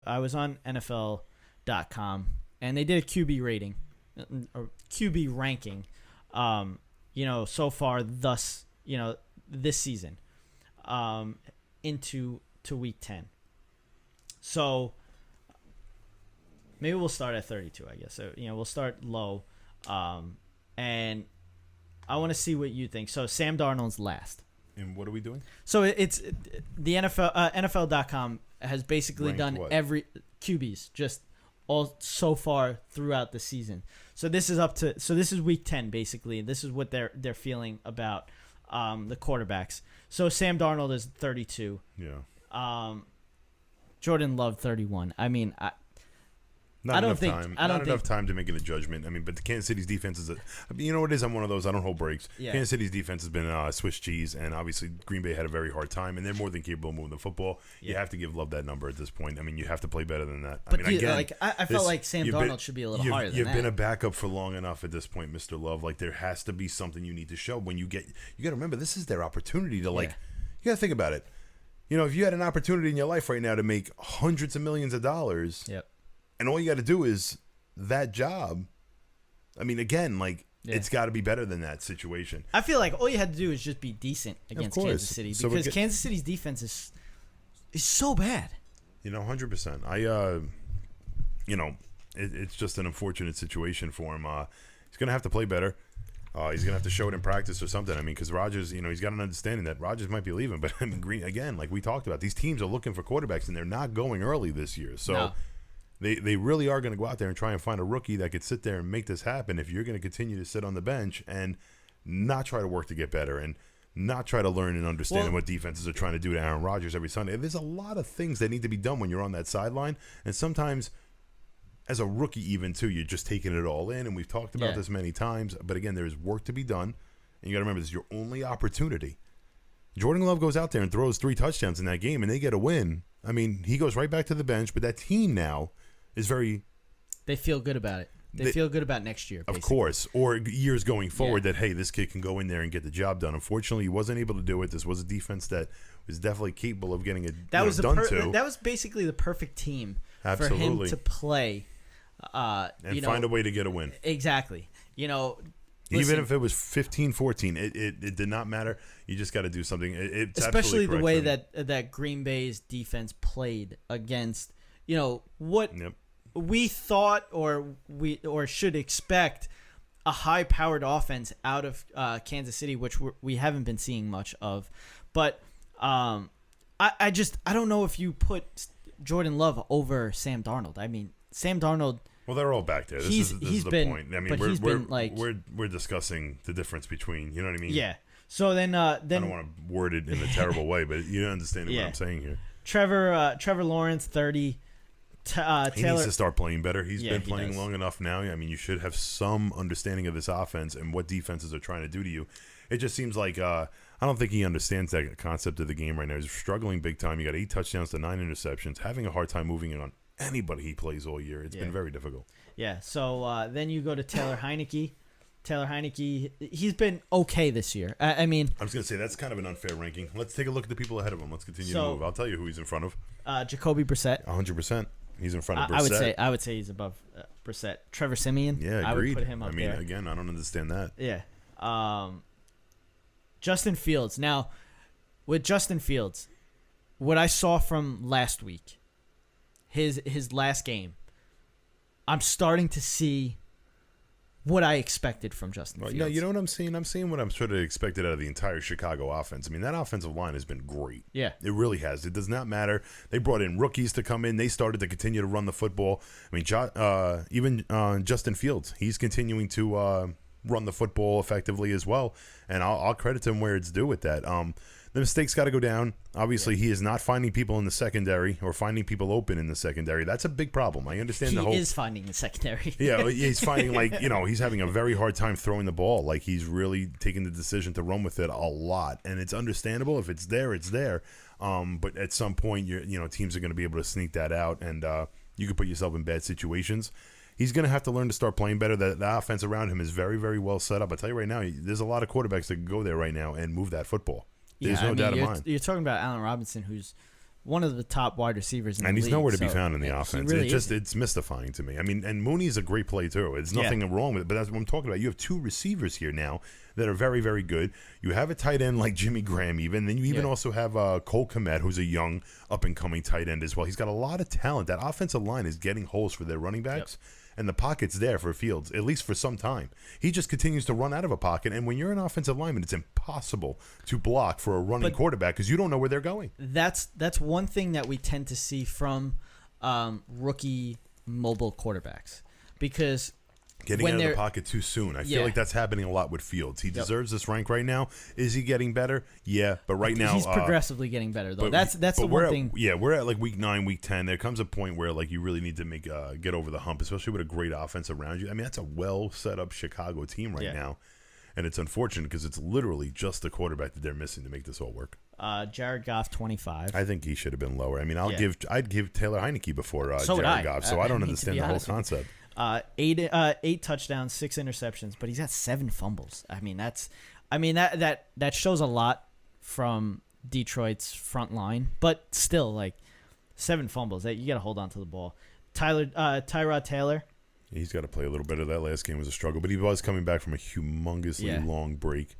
I was on NFL.com, and they did a QB rating, or QB ranking, so far this season, into week 10. So maybe we'll start at 32, I guess. So, we'll start low, and I want to see what you think. So Sam Darnold's last. And what are we doing? So it's the NFL.com has basically Ranked done what? every QBs just all so far throughout the season. So this is week 10 basically. This is what they're feeling about the quarterbacks. So Sam Darnold is 32. Yeah. Jordan Love 31. I mean, Not enough time to make a judgment. I mean, but the Kansas City's defense is you know what it is? I'm one of those. I don't hold breaks. Yeah. Kansas City's defense has been Swiss cheese, and obviously Green Bay had a very hard time, and they're more than capable of moving the football. Yeah. You have to give Love that number at this point. I mean, you have to play better than that. But I felt like Sam Darnold should be a little higher than that. You've been a backup for long enough at this point, Mr. Love. Like, there has to be something you need to show when you got to remember, this is their opportunity to, you got to think about it. If you had an opportunity in your life right now to make hundreds of millions of dollars, yep, and all you got to do is that job, I mean, again, it's got to be better than that situation. I feel like all you had to do is just be decent against Kansas City, because Kansas City's defense is so bad. 100%. It's just an unfortunate situation for him. He's going to have to play better. He's going to have to show it in practice or something. I mean, because Rodgers, he's got an understanding that Rodgers might be leaving. But I mean, Green, again, like we talked about, these teams are looking for quarterbacks, and they're not going early this year. So. No. They really are going to go out there and try and find a rookie that could sit there and make this happen if you're going to continue to sit on the bench and not try to work to get better and not try to learn and understand what defenses are trying to do to Aaron Rodgers every Sunday. There's a lot of things that need to be done when you're on that sideline, and sometimes as a rookie even too, you're just taking it all in, and we've talked about this many times, but again, there's work to be done, and you got to remember this is your only opportunity. Jordan Love goes out there and throws 3 touchdowns in that game, and they get a win. I mean, he goes right back to the bench, but that team now is very... They feel good about it. They feel good about next year, basically. Of course. Or years going forward that, hey, this kid can go in there and get the job done. Unfortunately, he wasn't able to do it. This was a defense that was definitely capable of getting it done to. That was basically the perfect team for him to play. And find a way to get a win. Exactly. Even if it was 15-14, it did not matter. You just got to do something. It's especially the way that Green Bay's defense played against, what... Yep. We thought or should expect a high-powered offense out of Kansas City, which we haven't been seeing much of. But I don't know if you put Jordan Love over Sam Darnold. I mean, Sam Darnold. Well, they're all back there. This is the point. I mean, we're discussing the difference between. You know what I mean? Yeah. So then I don't want to word it in a terrible way, but you understand what I'm saying here. Trevor Lawrence, 30. He needs to start playing better. He's been playing long enough now. I mean, you should have some understanding of this offense and what defenses are trying to do to you. It just seems like I don't think he understands that concept of the game right now. He's struggling big time. You got 8 touchdowns to 9 interceptions, having a hard time moving it on anybody he plays all year. It's been very difficult. Yeah. So then you go to Taylor Heineke. Taylor Heineke, he's been okay this year. I mean, I was going to say that's kind of an unfair ranking. Let's take a look at the people ahead of him. Let's continue to move. I'll tell you who he's in front of. Jacoby Brissett. 100%. He's in front of Brissett. I would say he's above Brissett. Trevor Siemian. Yeah, agreed. I would put him up there. Again, I don't understand that. Yeah. Justin Fields. Now, with Justin Fields, what I saw from last week, his last game, I'm starting to see what I expected from Justin Fields. You know what I'm seeing? I'm seeing what I'm sort of expected out of the entire Chicago offense. I mean, that offensive line has been great. Yeah. It really has. It does not matter. They brought in rookies to come in. They started to continue to run the football. I mean, even Justin Fields, he's continuing to run the football effectively as well. And I'll credit him where it's due with that. The mistakes got to go down. Obviously, he is not finding people in the secondary or finding people open in the secondary. That's a big problem. I understand he is finding the secondary. Yeah, he's finding he's having a very hard time throwing the ball. Like, he's really taking the decision to run with it a lot, and it's understandable. If it's there, it's there. But at some point, teams are going to be able to sneak that out, and you can put yourself in bad situations. He's going to have to learn to start playing better. The offense around him is very, very well set up. I tell you right now, there's a lot of quarterbacks that can go there right now and move that football. There's no doubt of mine. You're talking about Allen Robinson, who's one of the top wide receivers in the league. And he's nowhere to be found in the offense. Really it's mystifying to me. I mean, and Mooney's a great play too. There's nothing wrong with it, but that's what I'm talking about. You have 2 receivers here now that are very, very good. You have a tight end like Jimmy Graham even. Then you even also have Cole Kmet, who's a young, up-and-coming tight end as well. He's got a lot of talent. That offensive line is getting holes for their running backs. Yep. And the pocket's there for Fields, at least for some time. He just continues to run out of a pocket, and when you're an offensive lineman, it's impossible to block for a running quarterback because you don't know where they're going. That's one thing that we tend to see from rookie mobile quarterbacks, because getting out of the pocket too soon. I feel like that's happening a lot with Fields. He deserves this rank right now. Is he getting better? Yeah, but right now he's progressively getting better though. That's the one thing. Yeah, we're at like week 9, week 10. There comes a point where like you really need to make get over the hump, especially with a great offense around you. I mean, that's a well set up Chicago team right now, and it's unfortunate because it's literally just the quarterback that they're missing to make this all work. Jared Goff 25. I think he should have been lower. I mean, I'd give Taylor Heineke before Jared Goff, so I don't understand the whole concept. 8 touchdowns, 6 interceptions, but he's got 7 fumbles. That shows a lot from Detroit's front line, but still, like 7 fumbles. You got to hold on to the ball. Tyrod Taylor. He's got to play a little better. That last game was a struggle, but he was coming back from a humongously long break.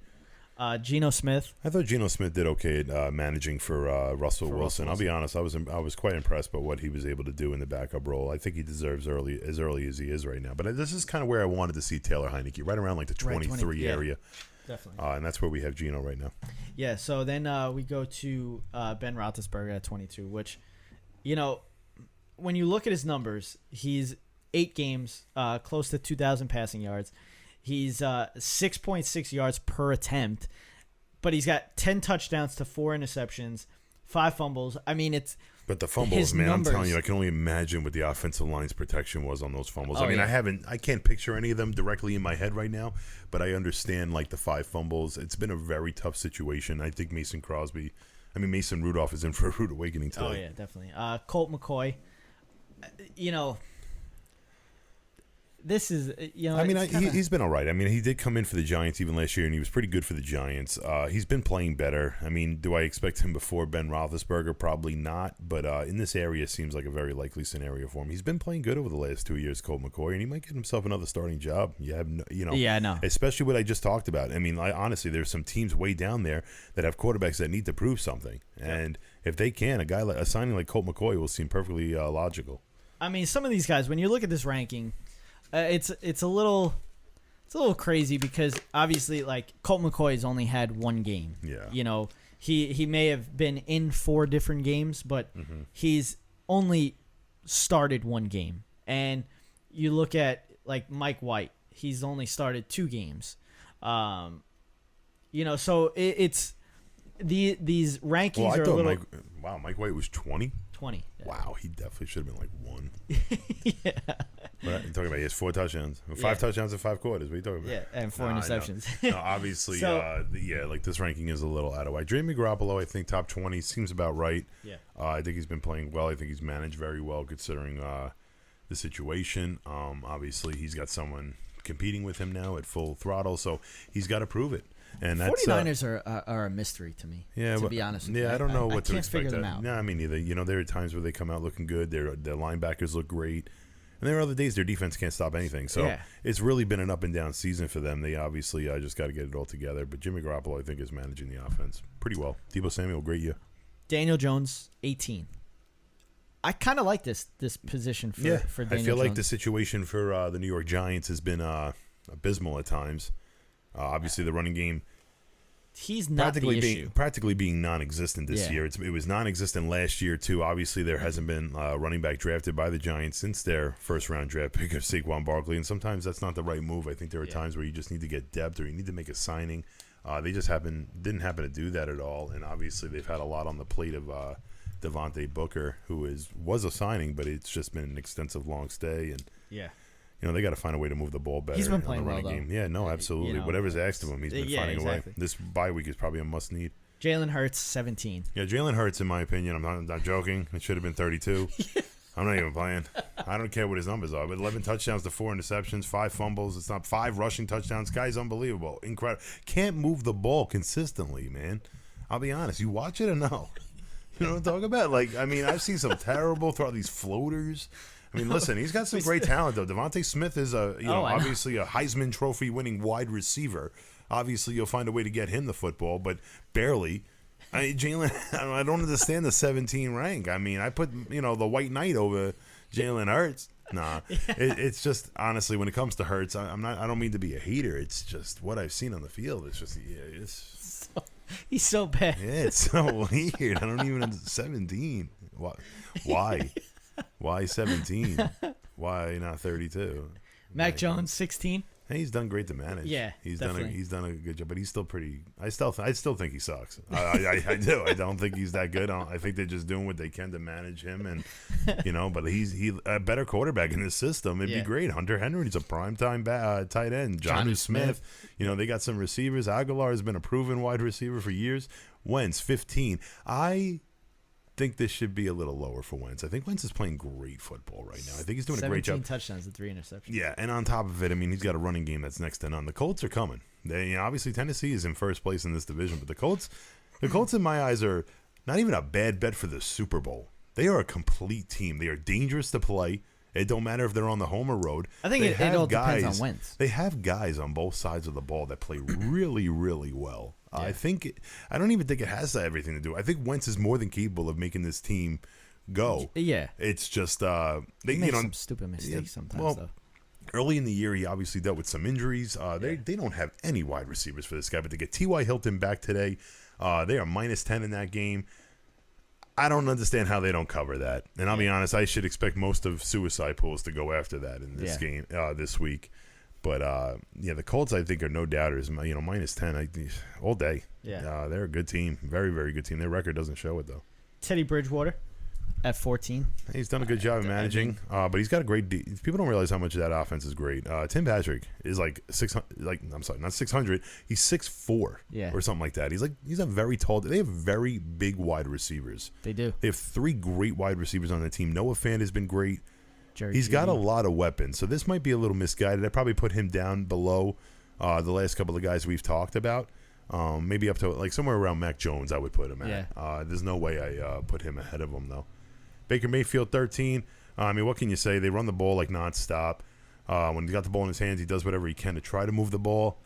Geno Smith. I thought Geno Smith did okay at managing for Russell Wilson. I'll be honest, I was quite impressed by what he was able to do in the backup role. I think he deserves as early as he is right now. But this is kind of where I wanted to see Taylor Heineke, right around like the 23 area. Definitely. And that's where we have Geno right now. Yeah, so then we go to Ben Roethlisberger at 22, which, when you look at his numbers, he's 8 games, close to 2,000 passing yards. He's 6.6 yards per attempt, but he's got 10 touchdowns to 4 interceptions, 5 fumbles. I mean, but the fumbles, man, numbers. I'm telling you, I can only imagine what the offensive line's protection was on those fumbles. I can't picture any of them directly in my head right now, but I understand like the 5 fumbles. It's been a very tough situation. I think Mason Rudolph is in for a rude awakening today. Oh yeah, definitely. Colt McCoy, this is, he's been all right. I mean, he did come in for the Giants even last year, and he was pretty good for the Giants. He's been playing better. I mean, do I expect him before Ben Roethlisberger? Probably not, but in this area, seems like a very likely scenario for him. He's been playing good over the last 2 years, Colt McCoy, and he might get himself another starting job. Yeah, I know. Especially what I just talked about. I mean, honestly, there's some teams way down there that have quarterbacks that need to prove something, and if they can, a signing like Colt McCoy will seem perfectly logical. I mean, some of these guys, when you look at this ranking. It's a little crazy because obviously like Colt McCoy has only had 1 game. Yeah. He may have been in 4 different games, but he's only started 1 game. And you look at like Mike White, he's only started 2 games. So it's these rankings are a little. Mike White was 20. 20. Yeah. Wow, he definitely should have been like 1. Yeah. What you're talking about? He has 4 touchdowns, 5 touchdowns in 5 quarters. What are you talking about? Yeah, and 4 interceptions. No, obviously, like this ranking is a little out of whack. Jimmy Garoppolo, I think top 20 seems about right. Yeah. I think he's been playing well. I think he's managed very well considering the situation. Obviously, he's got someone competing with him now at full throttle, so he's got to prove it. And 49ers are a mystery to me. Yeah, to be honest with you. Yeah, I don't know what to expect. I can't figure them out. No, I mean neither. There are times where they come out looking good. Their linebackers look great. And there are other days their defense can't stop anything. So it's really been an up and down season for them. They obviously just got to get it all together. But Jimmy Garoppolo, I think, is managing the offense pretty well. Deebo Samuel, great year. Daniel Jones, 18. I kind of like this position for Daniel Jones. I feel like the situation for the New York Giants has been abysmal at times. Obviously, the running game. He's not the issue. Practically being non-existent this year. It was non-existent last year, too. Obviously, there hasn't been a running back drafted by the Giants since their first-round draft pick of Saquon Barkley, and sometimes that's not the right move. I think there are times where you just need to get depth or you need to make a signing. They just didn't happen to do that at all, and obviously they've had a lot on the plate of Devontae Booker, who was a signing, but it's just been an extensive long stay. And they got to find a way to move the ball better. He's been playing well, though. Game. Yeah, no, absolutely. Whatever's asked of him, he's been finding a way. This bye week is probably a must-need. Jalen Hurts, 17. Yeah, Jalen Hurts, in my opinion, I'm not joking. It should have been 32. I'm not even playing. I don't care what his numbers are. But 11 touchdowns to 4 interceptions, 5 fumbles. It's not 5 rushing touchdowns. Guy's unbelievable. Incredible. Can't move the ball consistently, man. I'll be honest. You watch it or no? You know what I'm talking about? Like, I mean, I've seen some terrible throw these floaters. I mean, listen, he's got some great talent though. Devontae Smith is obviously a Heisman Trophy winning wide receiver. Obviously, you'll find a way to get him the football, but barely. Jalen, I don't understand the 17 rank. I mean, I put the White Knight over Jalen Hurts. Nah, it's just honestly when it comes to Hurts, I don't mean to be a hater. It's just what I've seen on the field. It's just he's so bad. Yeah, it's so weird. I don't even 17. Why? Why 17? Why not 32? Mac Jones 16. Hey, he's done great to manage. Yeah, he's done a good job, but he's still pretty. I still think he sucks. I do. I don't think he's that good. I think they're just doing what they can to manage him, and but he's a better quarterback in this system. It'd be great. Hunter Henry's a primetime tight end. Jonnu Smith. They got some receivers. Aguilar has been a proven wide receiver for years. Wentz 15. I think this should be a little lower for Wentz. I think Wentz is playing great football right now. I think he's doing a great job. 17 touchdowns and 3 interceptions. Yeah, and on top of it, I mean, he's got a running game that's next to none. The Colts are coming. Obviously Tennessee is in first place in this division, but the Colts in my eyes are not even a bad bet for the Super Bowl. They are a complete team. They are dangerous to play. It don't matter if they're on the home or road. I think it all depends on Wentz. They have guys on both sides of the ball that play really, really well. Yeah. I don't even think it has everything to do. I think Wentz is more than capable of making this team go. Yeah, it's just they make some stupid mistakes sometimes. Though early in the year, he obviously dealt with some injuries. They don't have any wide receivers for this guy, but to get T.Y. Hilton back today, they are -10 in that game. I don't understand how they don't cover that. And I'll be honest, I should expect most of suicide pools to go after that in this game this week. But the Colts I think are no doubters. -10 all day. Yeah, they're a good team, very very good team. Their record doesn't show it though. Teddy Bridgewater at 14. He's done a good job of managing, but he's got a great. People don't realize how much of that offense is great. Tim Patrick is like 600. I'm sorry, not 600. He's 6'4", or something like that. He's a very tall. They have very big wide receivers. They do. They have 3 great wide receivers on the team. Noah Fant has been great. He's got a lot of weapons, so this might be a little misguided. I probably put him down below the last couple of guys we've talked about. Maybe up to like somewhere around Mac Jones, I would put him at. There's no way I put him ahead of him though. Baker Mayfield 13. I mean, what can you say? They run the ball like nonstop. When he got the ball in his hands, he does whatever he can to try to move the ball.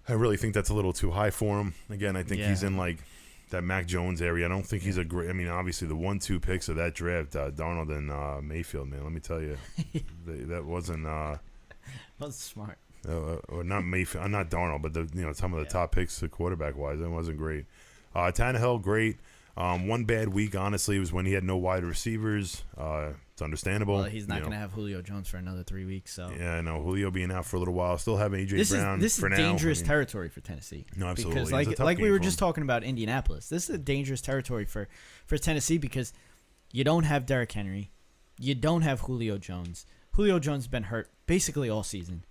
I really think that's a little too high for him. Again, I think he's in like that Mac Jones area. I don't think he's a great. I mean, obviously the 1-2 picks of that draft, Darnold and Mayfield. Man, let me tell you, that wasn't. That's smart. Or not Mayfield, not Darnold, but some of the top picks quarterback wise, that wasn't great. Tannehill, great. One bad week, honestly, was when he had no wide receivers. It's understandable. Well, he's not going to have Julio Jones for another 3 weeks. So yeah, I know Julio being out for a little while. Still have A.J. Brown. This is for now. dangerous territory for Tennessee. No, absolutely. Because like we were just talking about Indianapolis, this is a dangerous territory for Tennessee because you don't have Derrick Henry, you don't have Julio Jones. Julio Jones has been hurt basically all season.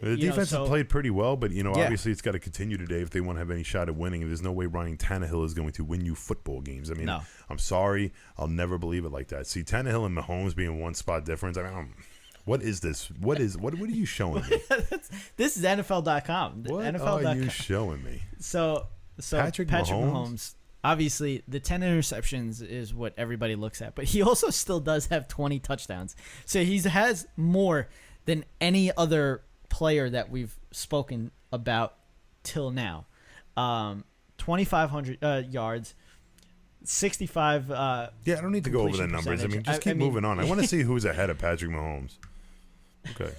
The defense has played pretty well, but obviously it's got to continue today if they want to have any shot at winning. There's no way Ryan Tannehill is going to win you football games. I mean, no. I'm sorry, I'll never believe it like that. See, Tannehill and Mahomes being one spot difference. I mean, what is this? What are you showing me? This is NFL.com. What NFL.com. are you showing me? So Patrick Mahomes. Obviously, the 10 interceptions is what everybody looks at, but he also still does have 20 touchdowns. So he has more than any other player that we've spoken about till now. 2,500 yards, 65. Yeah, I don't need to go over the numbers. I mean, just keep moving on. I want to see who's ahead of Patrick Mahomes. Okay.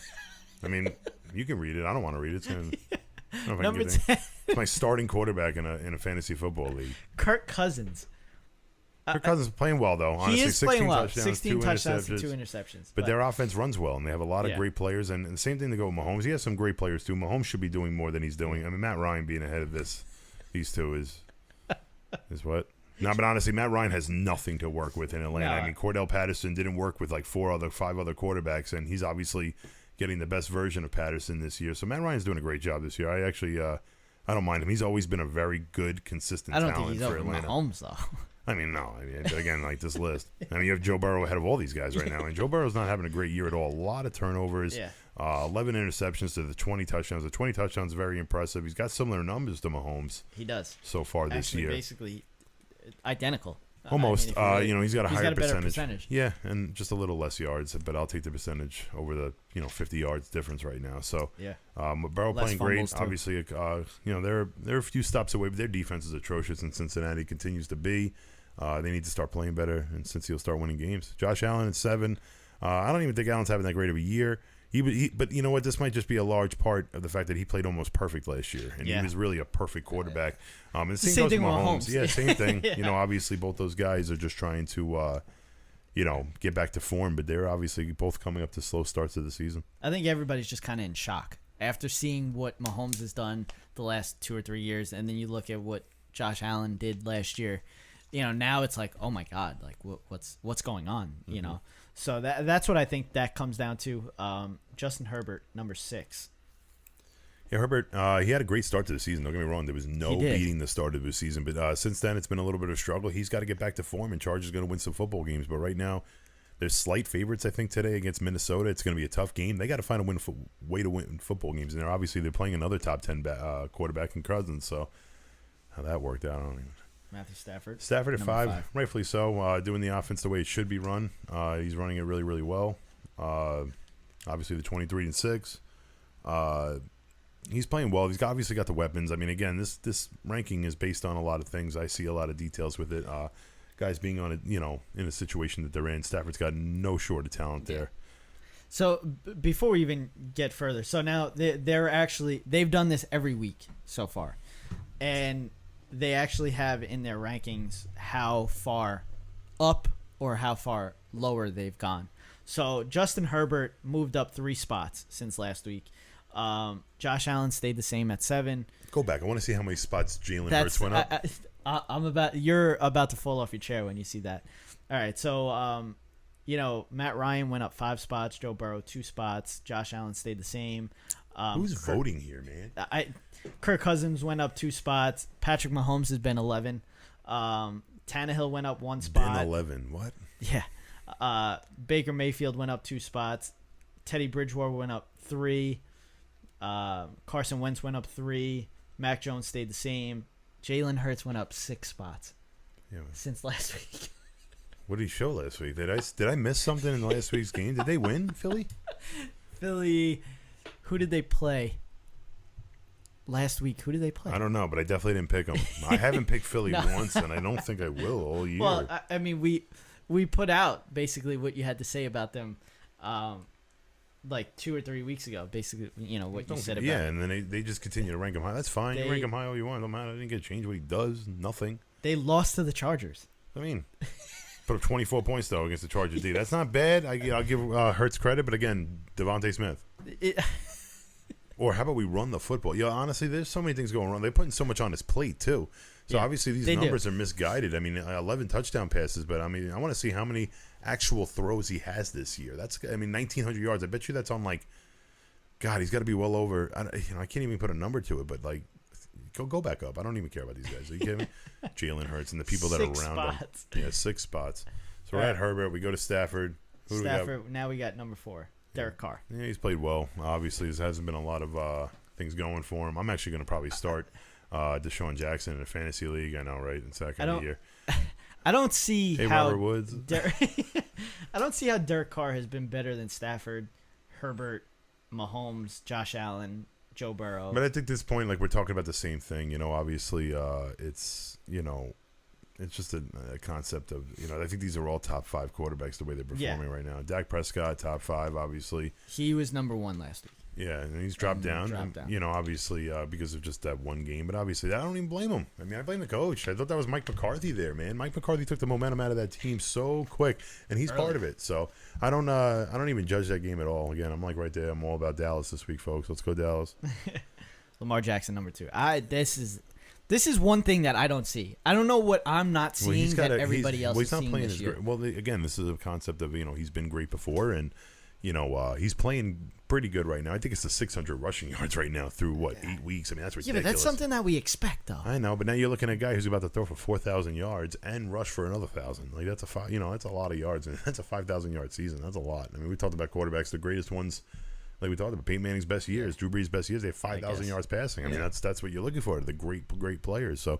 I mean, you can read it. I don't want to read it. Number 10. It's my starting quarterback in a fantasy football league. Kirk Cousins. Kirk Cousins is playing well, though. Honestly, he is playing well. 16 touchdowns and 2 interceptions. But their offense runs well, and they have a lot of great players. And the same thing to go with Mahomes. He has some great players, too. Mahomes should be doing more than he's doing. I mean, Matt Ryan being ahead of these two is what? No, but honestly, Matt Ryan has nothing to work with in Atlanta. I mean, Cordell Patterson didn't work with like 5 other quarterbacks, and he's obviously getting the best version of Patterson this year. So Matt Ryan's doing a great job this year. I actually, I don't mind him. He's always been a very good, consistent talent for Atlanta. I don't think he's over Mahomes, though. I mean, no. I mean, again, like this list. I mean, you have Joe Burrow ahead of all these guys right now, and Joe Burrow's not having a great year at all. A lot of turnovers, 11 interceptions to the 20 touchdowns. The 20 touchdowns very impressive. He's got similar numbers to Mahomes. He does so far this year. Basically identical. Almost. I mean, He's got a higher better percentage. Yeah, and just a little less yards, but I'll take the percentage over the 50 yards difference right now. So yeah, Barrow less playing great. too. Obviously, they're a few stops away, but their defense is atrocious, and Cincinnati continues to be. They need to start playing better, and Cincy will start winning games. Josh Allen at 7. I don't even think Allen's having that great of a year. But you know what? This might just be a large part of the fact that he played almost perfect last year, and he was really a perfect quarterback. And the same goes with Mahomes. Yeah, same thing. Yeah. Obviously both those guys are just trying to, get back to form, but they're obviously both coming up to slow starts of the season. I think everybody's just kind of in shock after seeing what Mahomes has done the last 2 or 3 years, and then you look at what Josh Allen did last year. Now it's like, oh my God, like what's going on? Mm-hmm. So that's what I think that comes down to. Justin Herbert, number 6. Yeah, Herbert, he had a great start to the season. Don't get me wrong. There was no beating the start of the season. But since then, it's been a little bit of a struggle. He's got to get back to form, and Chargers are going to win some football games. But right now, they're slight favorites, I think, today against Minnesota. It's going to be a tough game. They got to find a way to win football games. And they're playing another top 10 quarterback in Cousins. So how that worked out, I don't even. Matthew Stafford. Stafford at 5, rightfully so. Doing the offense the way it should be run. He's running it really, really well. Obviously, the 23-6. He's playing well. He's obviously got the weapons. I mean, again, this ranking is based on a lot of things. I see a lot of details with it. Guys being on it, in a situation that they're in. Stafford's got no short of talent there. So before we even get further, so now they've done this every week so far, and they actually have in their rankings how far up or how far lower they've gone. So Justin Herbert moved up 3 spots since last week. Josh Allen stayed the same at 7. Go back. I want to see how many spots Jalen Hurts went up. You're about to fall off your chair when you see that. All right. So, Matt Ryan went up 5 spots. Joe Burrow 2 spots. Josh Allen stayed the same. Who's voting here, man? Kirk Cousins went up 2 spots. Patrick Mahomes has been 11. Tannehill went up 1 spot. Been 11. What? Yeah. Baker Mayfield went up 2 spots. Teddy Bridgewater went up 3. Carson Wentz went up 3. Mac Jones stayed the same. Jalen Hurts went up 6 spots since last week. What did he show last week? Did I miss something in last week's game? Did they win, Philly? Philly. Who did they play? Last week, who did they play? I don't know, but I definitely didn't pick them. I haven't picked Philly once, and I don't think I will all year. Well, I mean, we put out basically what you had to say about them, like 2 or 3 weeks ago. Basically, what you said about. Yeah, and then they just continue to rank him high. That's fine. You rank him high all you want. Don't matter. I didn't get changed. What he does, nothing. They lost to the Chargers. I mean, put up 24 points though against the Chargers. D. That's not bad. I'll give Hurts credit, but again, Devontae Smith. Or how about we run the football? Honestly, there's so many things going wrong. They're putting so much on his plate, too. So, obviously, these numbers are misguided. I mean, 11 touchdown passes, but, I mean, I want to see how many actual throws he has this year. 1,900 yards. I bet you that's on, God, he's got to be well over. I can't even put a number to it, but, go back up. I don't even care about these guys. Are you kidding me? Jalen Hurts and the people that are around him. Yeah, 6 spots. So, we're at Herbert. We go to Stafford. Now we got number 4. Derek Carr. Yeah, he's played well. Obviously, there hasn't been a lot of things going for him. I'm actually going to probably start Deshaun Jackson in a fantasy league. I know, right? In second of the year. I don't see how Robert Woods. I don't see how Derek Carr has been better than Stafford, Herbert, Mahomes, Josh Allen, Joe Burrow. But I think at this point, we're talking about the same thing. Obviously, it's it's just a concept of, I think these are all top 5 quarterbacks the way they're performing right now. Dak Prescott, top 5, obviously. He was number 1 last week. Yeah, and he's dropped down. Obviously, because of just that one game. But obviously, I don't even blame him. I mean, I blame the coach. I thought that was Mike McCarthy there, man. Mike McCarthy took the momentum out of that team so quick, and he's part of it. So I don't even judge that game at all. Again, I'm right there. I'm all about Dallas this week, folks. Let's go Dallas. Lamar Jackson, number 2. This is one thing that I don't see. I don't know what I'm not seeing that everybody else is seeing this year. Well, again, this is a concept of, he's been great before, and, he's playing pretty good right now. I think it's the 600 rushing yards right now through, 8 weeks? I mean, that's ridiculous. Yeah, but that's something that we expect, though. I know, but now you're looking at a guy who's about to throw for 4,000 yards and rush for another 1,000. That's that's a lot of yards, and that's a 5,000-yard season. That's a lot. I mean, we talked about quarterbacks, the greatest ones. We talked about Peyton Manning's best years, Drew Brees' best years. They have 5,000 yards passing. I mean, that's what you're looking for. The great players. So,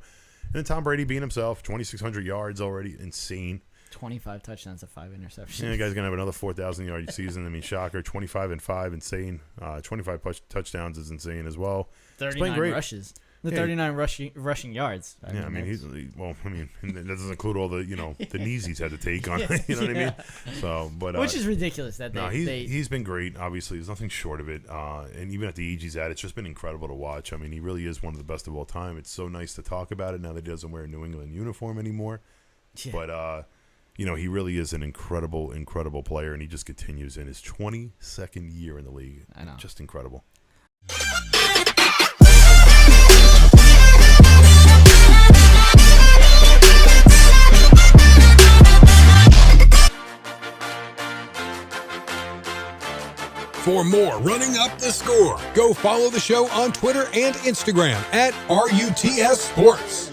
And then Tom Brady being himself, 2,600 yards already, insane. 25 touchdowns to 5 interceptions. Yeah, the guy's gonna have another 4,000-yard season. I mean, shocker. 25-5, insane. 25 touchdowns is insane as well. 39 rushes. 39 rushing yards. I mean, that doesn't include all the the knees he's had to take on. You know what I mean? So, but which is ridiculous that he's been great. Obviously, there's nothing short of it. And even at the age he's at, it's just been incredible to watch. I mean, he really is one of the best of all time. It's so nice to talk about it now that he doesn't wear a New England uniform anymore. Yeah. But he really is an incredible, incredible player, and he just continues in his 22nd year in the league. I know, just incredible. For more Running Up the Score, go follow the show on Twitter and Instagram at RUTS Sports.